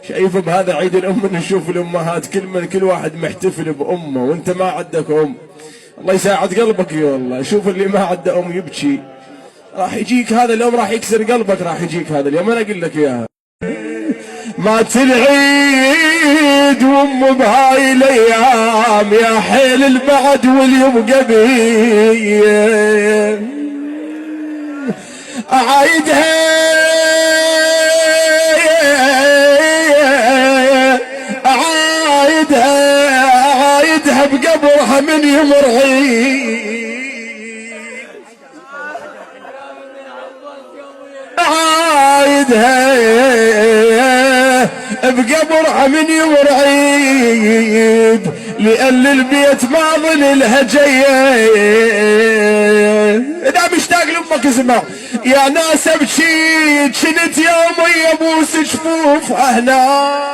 شايف بهذا عيد الأم نشوف الأمهات كل واحد محتفل بأمه، وانت ما عندك أم. الله يساعد قلبك يا والله. شوف اللي ما عنده أم يبكي، راح يجيك هذا اليوم، راح يكسر قلبك، راح يجيك هذا اليوم. أنا أقول لك إياها. مات العيد وام بهاي الايام، يا حيل البعد واليبقى بي اعايدها اعايدها بقبرها من يمر عيد، اعايدها بقبرها من يمر عيد، لأن البيت ما ظل لها جيد. اذا مشتاق لامك اسمع. يا ناس ابكيت شنت يومي ابوس جفوف اهنا.